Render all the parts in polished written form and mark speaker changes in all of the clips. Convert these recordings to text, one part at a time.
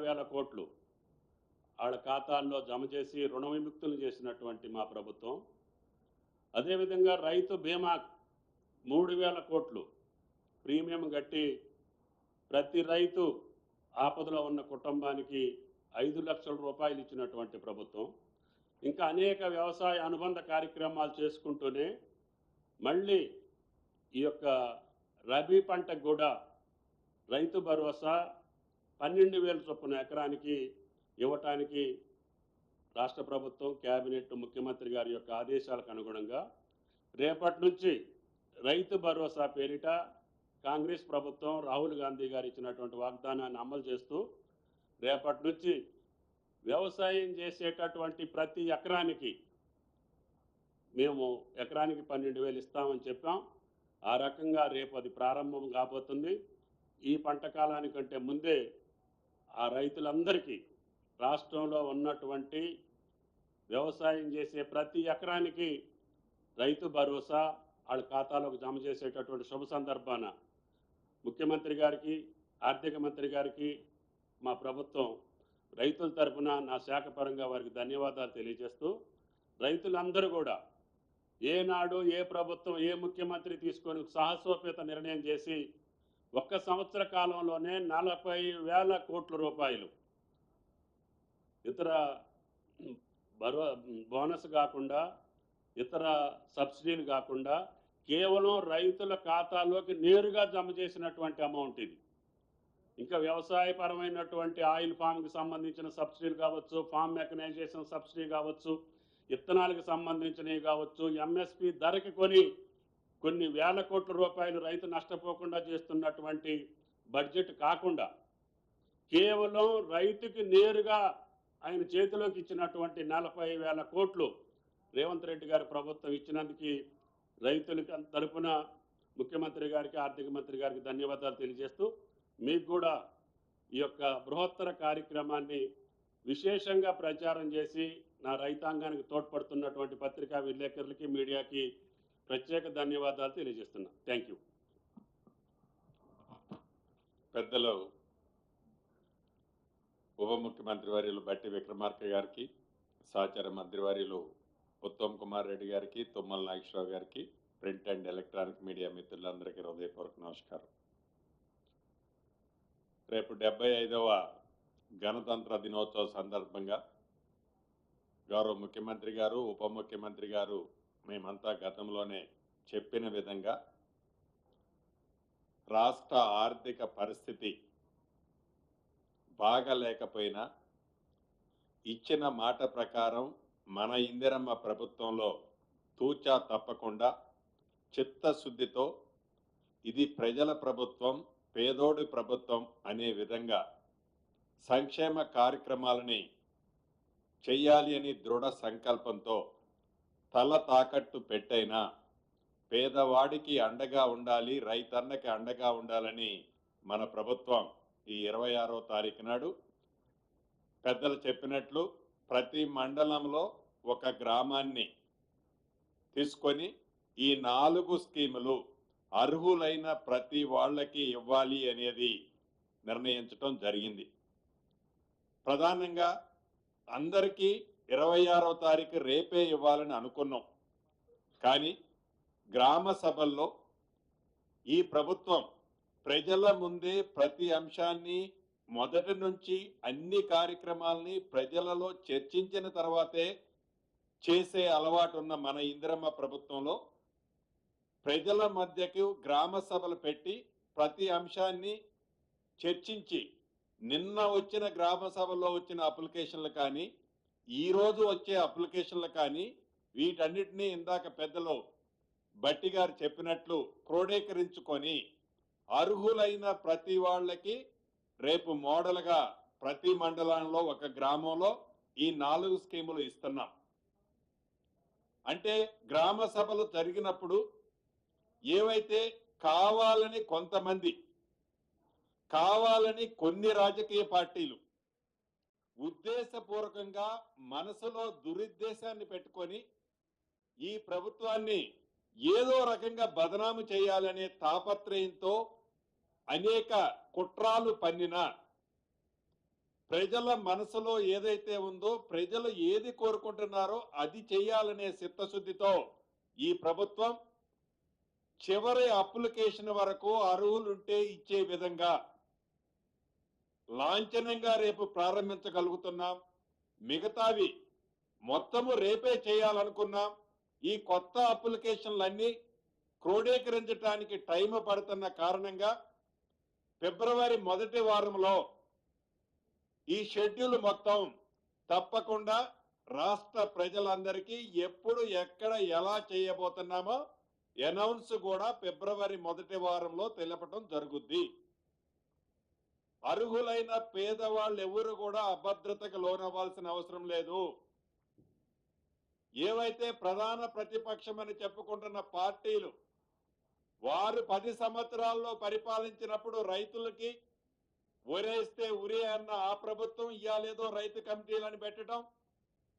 Speaker 1: వేల కోట్లు వాళ్ళ ఖాతాల్లో జమ చేసి రుణ విముక్తులు చేసినటువంటి మా ప్రభుత్వం. అదేవిధంగా రైతు బీమా 3,000 కోట్లు ప్రీమియం కట్టి ప్రతి రైతు ఆపదలో ఉన్న కుటుంబానికి 5 లక్షల రూపాయలు ఇచ్చినటువంటి ప్రభుత్వం. ఇంకా అనేక వ్యవసాయ అనుబంధ కార్యక్రమాలు చేసుకుంటూనే మళ్ళీ ఈ యొక్క రబీ పంటకు కూడా రైతు భరోసా 12,000 చొప్పున ఎకరానికి ఇవ్వటానికి రాష్ట్ర ప్రభుత్వం, కేబినెట్, ముఖ్యమంత్రి గారి యొక్క ఆదేశాలకు అనుగుణంగా రేపటి నుంచి రైతు భరోసా పేరిట కాంగ్రెస్ ప్రభుత్వం రాహుల్ గాంధీ గారు ఇచ్చినటువంటి వాగ్దానాన్ని అమలు చేస్తూ రేపటి నుంచి వ్యవసాయం చేసేటటువంటి ప్రతి ఎకరానికి మేము ఎకరానికి 12,000 ఇస్తామని చెప్పాం. ఆ రకంగా రేపు అది ప్రారంభం కాబోతుంది. ఈ పంట కాలానికంటే ముందే ఆ రైతులందరికీ రాష్ట్రంలో ఉన్నటువంటి వ్యవసాయం చేసే ప్రతి ఎకరానికి రైతు భరోసా వాళ్ళ ఖాతాలోకి జమ చేసేటటువంటి శుభ సందర్భాన ముఖ్యమంత్రి గారికి, ఆర్థిక మంత్రి గారికి మా ప్రభుత్వం రైతుల తరఫున నా శాఖ పరంగా వారికి ధన్యవాదాలు తెలియజేస్తూ, రైతులందరూ కూడా ఏనాడు ఏ ప్రభుత్వం, ఏ ముఖ్యమంత్రి తీసుకొని సాహసోపేత నిర్ణయం చేసి 1 సంవత్సర కాలంలోనే 40,000 కోట్ల రూపాయలు ఇతర బోనస్ కాకుండా, ఇతర సబ్సిడీలు కాకుండా కేవలం రైతుల ఖాతాలోకి నేరుగా జమ చేసినటువంటి అమౌంట్ ఇది. ఇంకా వ్యవసాయపరమైనటువంటి ఆయిల్ ఫామ్కి సంబంధించిన సబ్సిడీలు కావచ్చు, ఫామ్ మెకనైజేషన్ సబ్సిడీ కావచ్చు, విత్తనాలకు సంబంధించినవి కావచ్చు, ఎంఎస్పి ధరకి కొన్ని వేల కోట్ల రూపాయలు రైతు నష్టపోకుండా చేస్తున్నటువంటి బడ్జెట్ కాకుండా కేవలం రైతుకి నేరుగా ఆయన చేతిలోకి ఇచ్చినటువంటి 40,000 కోట్లు రేవంత్ రెడ్డి గారి ప్రభుత్వం ఇచ్చినందుకు రైతులకి తరపున ముఖ్యమంత్రి గారికి, ఆర్థిక మంత్రి గారికి ధన్యవాదాలు తెలియజేస్తూ, మీకు కూడా ఈ యొక్క బృహత్తర కార్యక్రమాన్ని విశేషంగా ప్రచారం చేసి నా రైతాంగానికి తోడ్పడుతున్నటువంటి పత్రికా విలేకరులకి, మీడియాకి ప్రత్యేక ధన్యవాదాలు తెలియజేస్తున్నా. Thank you.
Speaker 2: పెద్దలు ఉప ముఖ్యమంత్రి వర్యులు బట్టి విక్రమార్క గారికి, సహచార మంత్రివర్యులు ఉత్తమ్ కుమార్ రెడ్డి గారికి, తుమ్మల నాగేశ్వరరావు గారికి, ప్రింట్ అండ్ ఎలక్ట్రానిక్ మీడియా మిత్రులందరికీ హృదయపూర్వక నమస్కారం. రేపు 75వ గణతంత్ర దినోత్సవ సందర్భంగా గౌరవ ముఖ్యమంత్రి గారు, ఉప ముఖ్యమంత్రి గారు మేమంతా గతంలోనే చెప్పిన విధంగా రాష్ట్ర ఆర్థిక పరిస్థితి బాగలేకపోయినా ఇచ్చిన మాట ప్రకారం మన ఇందిరమ్మ ప్రభుత్వంలో తూచా తప్పకుండా చిత్తశుద్ధితో ఇది ప్రజల ప్రభుత్వం, పేదోడి ప్రభుత్వం అనే విధంగా సంక్షేమ కార్యక్రమాలని చెయ్యాలి అని దృఢ సంకల్పంతో తల తాకట్టు పెట్టైనా పేదవాడికి అండగా ఉండాలి, రైతన్నకి అండగా ఉండాలని మన ప్రభుత్వం ఈ 26వ తారీఖు నాడు పెద్దలు చెప్పినట్లు ప్రతి మండలంలో ఒక గ్రామాన్ని తీసుకొని ఈ 4 స్కీములు అర్హులైన ప్రతి వాళ్ళకి ఇవ్వాలి అనేది నిర్ణయించడం జరిగింది. ప్రధానంగా అందరికీ 26వ తారీఖు రేపే ఇవ్వాలని అనుకున్నాం. కానీ గ్రామ సభల్లో ఈ ప్రభుత్వం ప్రజల ముందే ప్రతి అంశాన్ని మొదటి నుంచి అన్ని కార్యక్రమాలని ప్రజలలో చర్చించిన తర్వాతే చేసే అలవాటు ఉన్న మన ఇందిరమ్మ ప్రభుత్వంలో ప్రజల మధ్యకు గ్రామ సభలు పెట్టి ప్రతి అంశాన్ని చర్చించి నిన్న వచ్చిన గ్రామ సభలో వచ్చిన అప్లికేషన్లు కానీ, ఈరోజు వచ్చే అప్లికేషన్లు కానీ వీటన్నిటినీ ఇందాక పెద్దలు బట్టి గారు చెప్పినట్లు క్రోడీకరించుకొని అర్హులైన ప్రతి వాళ్ళకి రేపు మోడల్గా ప్రతి మండలంలో ఒక గ్రామంలో ఈ 4 స్కీములు ఇస్తున్నాం. అంటే గ్రామ సభలు జరిగినప్పుడు ఏవైతే కావాలని కొంతమంది, కావాలని కొన్ని రాజకీయ పార్టీలు ఉద్దేశపూర్వకంగా మనసులో దురుద్దేశాన్ని పెట్టుకొని ఈ ప్రభుత్వాన్ని ఏదో రకంగా బదనాము చేయాలనే తాపత్రయంతో అనేక కుట్రాలు పన్నిన ప్రజల మనసులో ఏదైతే ఉందో, ప్రజలు ఏది కోరుకుంటున్నారో అది చేయాలనే చిత్తశుద్ధితో ఈ ప్రభుత్వం చివరి అప్లికేషన్ వరకు అర్హులుంటే ఇచ్చే విధంగా లాంఛనంగా రేపు ప్రారంభించగలుగుతున్నాం. మిగతావి మొత్తము రేపే చేయాలనుకున్నాం. ఈ కొత్త అప్లికేషన్లన్నీ క్రోడీకరించడానికి టైం పడుతున్న కారణంగా ఫిబ్రవరి మొదటి వారంలో ఈ షెడ్యూల్ మొత్తం తప్పకుండా రాష్ట్ర ప్రజలందరికీ ఎప్పుడు ఎక్కడ ఎలా చేయబోతున్నామో అనౌన్స్ కూడా ఫిబ్రవరి మొదటి వారంలో తెలపడం జరుగుద్ది. అర్హులైన పేదవాళ్ళు ఎవరు కూడా అభద్రతకు లోనవ్వాల్సిన అవసరం లేదు. ఏవైతే ప్రధాన ప్రతిపక్షమని చెప్పుకుంటున్న పార్టీలు వారు 10 సంవత్సరాల్లో పరిపాలించినప్పుడు రైతులకి ఉరేస్తే ఉరి అన్న ఆ ప్రభుత్వం ఇయ్యాలేదో రైతు కమిటీలను పెట్టడం,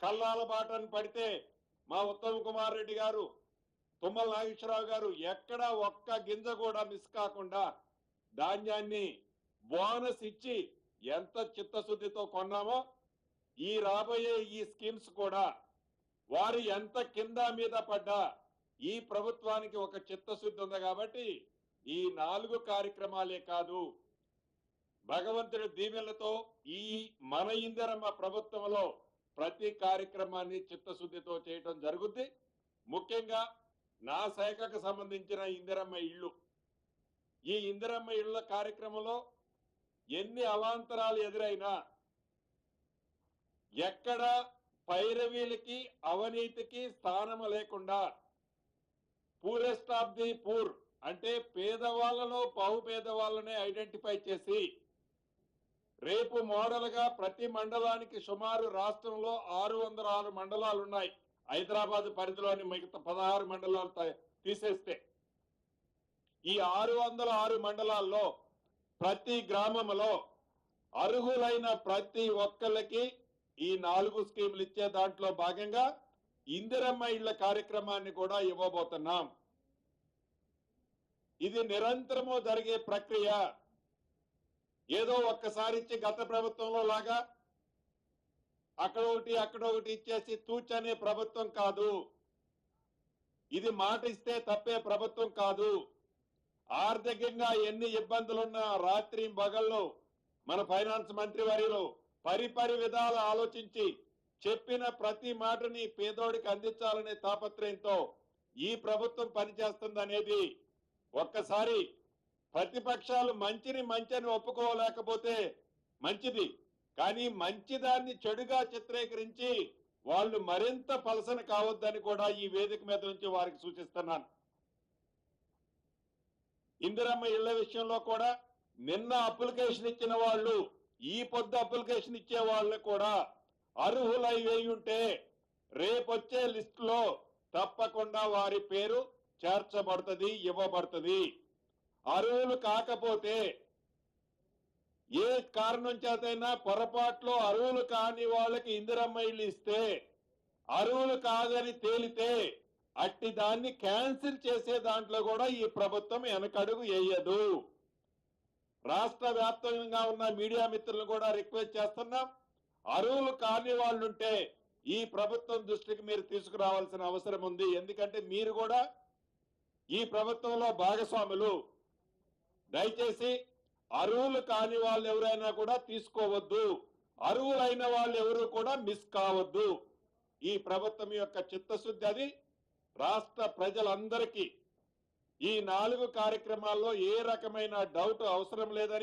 Speaker 2: కల్లాల బాటను పడితే మా ఉత్తమ్ కుమార్ రెడ్డి గారు, తుమ్మల నాగేశ్వరరావు గారు ఎక్కడా ఒక్క గింజ కూడా మిస్ కాకుండా ధాన్యాన్ని బోనస్ ఇచ్చి ఎంత చిత్తశుద్ధితో కొన్నామో ఈ రాబోయే ఈ స్కీమ్స్ కూడా వారు ఎంత కింద మీద పడ్డా ఈ ప్రభుత్వానికి ఒక చిత్తశుద్ధి ఉంది కాబట్టి ఈ 4 కార్యక్రమాలే కాదు, భగవంతుడి దీవెనలతో ఈ మన ఇందిరమ్మ ప్రభుత్వంలో ప్రతి కార్యక్రమాన్ని చిత్తశుద్ధితో చేయడం జరుగుద్ది. ముఖ్యంగా నా శాఖకు సంబంధించిన ఇందిరమ్మ ఇళ్ళు, ఈ ఇందిరమ్మ ఇళ్ళ కార్యక్రమంలో ఎన్ని అవాంతరాలు ఎదురైనా ఎక్కడ పైరవీలకి అవినీతికి స్థానం లేకుండా పూరెస్ట్ ఆఫ్ ది పూర్ అంటే పేదవాళ్ళలో బహుపేదవాళ్ళనే ఐడెంటిఫై చేసి రేపు మోడల్ గా ప్రతి మండలానికి సుమారు రాష్ట్రంలో 606 మండలాలు ఉన్నాయి. హైదరాబాద్ పరిధిలోని మిగతా 16 మండలాలు తీసేస్తే ఈ 606 మండలాల్లో ప్రతి గ్రామంలో అర్హులైన ప్రతి ఒక్కళ్ళకి ఈ 4 స్కీములు ఇచ్చే దాంట్లో భాగంగా ఇందిరమ్మ ఇళ్ల కార్యక్రమాన్ని కూడా ఇవ్వబోతున్నాం. ఇది నిరంతరము జరిగే ప్రక్రియ. ఏదో ఒక్కసారి ఇచ్చి గత ప్రభుత్వంలో లాగా అక్కడ ఒకటి ఇచ్చేసి తూచనే ప్రభుత్వం కాదు. ఇది మాట ఇస్తే తప్పే ప్రభుత్వం కాదు. ఆర్థికంగా ఎన్ని ఇబ్బందులున్నా రాత్రి పగళ్ళు మన ఫైనాన్స్ మంత్రి వర్యులు పరిపరి విధాలు ఆలోచించి చెప్పిన ప్రతి మాటని పేదోడికి అందించాలనే తాపత్రయంతో ఈ ప్రభుత్వం పనిచేస్తుందనేది ఒక్కసారి ప్రతిపక్షాలు మంచిని ఒప్పుకోలేకపోతే మంచిది, కానీ మంచిదాన్ని చెడుగా చిత్రీకరించి వాళ్ళు మరింత పలసన కావద్దని కూడా ఈ వేదిక మీద నుంచి వారికి సూచిస్తున్నాను. ఇందిరమ్మ ఇళ్ల విషయంలో కూడా నిన్న అప్లికేషన్ ఇచ్చిన వాళ్ళు ఈ పొద్దు అప్లికేషన్ ఇచ్చే వాళ్ళు కూడా అర్హులై ఉంటే రేపొచ్చే లిస్టులో తప్పకుండా వారి పేరు చేర్చబడుతుంది, ఇవ్వబడుతుంది. అర్హులు కాకపోతే ఏ కారణం చేతైనా పొరపాట్లో అర్హులు కాని వాళ్ళకి ఇందిరమ్మ ఇల్లు ఇస్తే అర్హులు కాదని తేలితే అట్టి దాన్ని క్యాన్సిల్ చేసే దాంట్లో కూడా ఈ ప్రభుత్వం వెనకడుగు వేయదు. రాష్ట్ర వ్యాప్తంగా ఉన్న మీడియా మిత్రులను కూడా రిక్వెస్ట్ చేస్తున్నాం, అర్హులు కాని వాళ్ళుంటే ఈ ప్రభుత్వం దృష్టికి మీరు తీసుకురావాల్సిన అవసరం ఉంది. ఎందుకంటే మీరు కూడా ఈ ప్రభుత్వంలో భాగస్వాములు. దయచేసి అర్హులు కాని వాళ్ళు ఎవరైనా కూడా తీసుకోవద్దు, అర్హులైన వాళ్ళు ఎవరు కూడా మిస్ కావద్దు. ఈ ప్రభుత్వం యొక్క చిత్తశుద్ధి అది. రాష్ట్ర ప్రజలందరికీ ఈ 4 కార్యక్రమాల్లో ఏ రకమైన డౌట్ అవసరం లేదని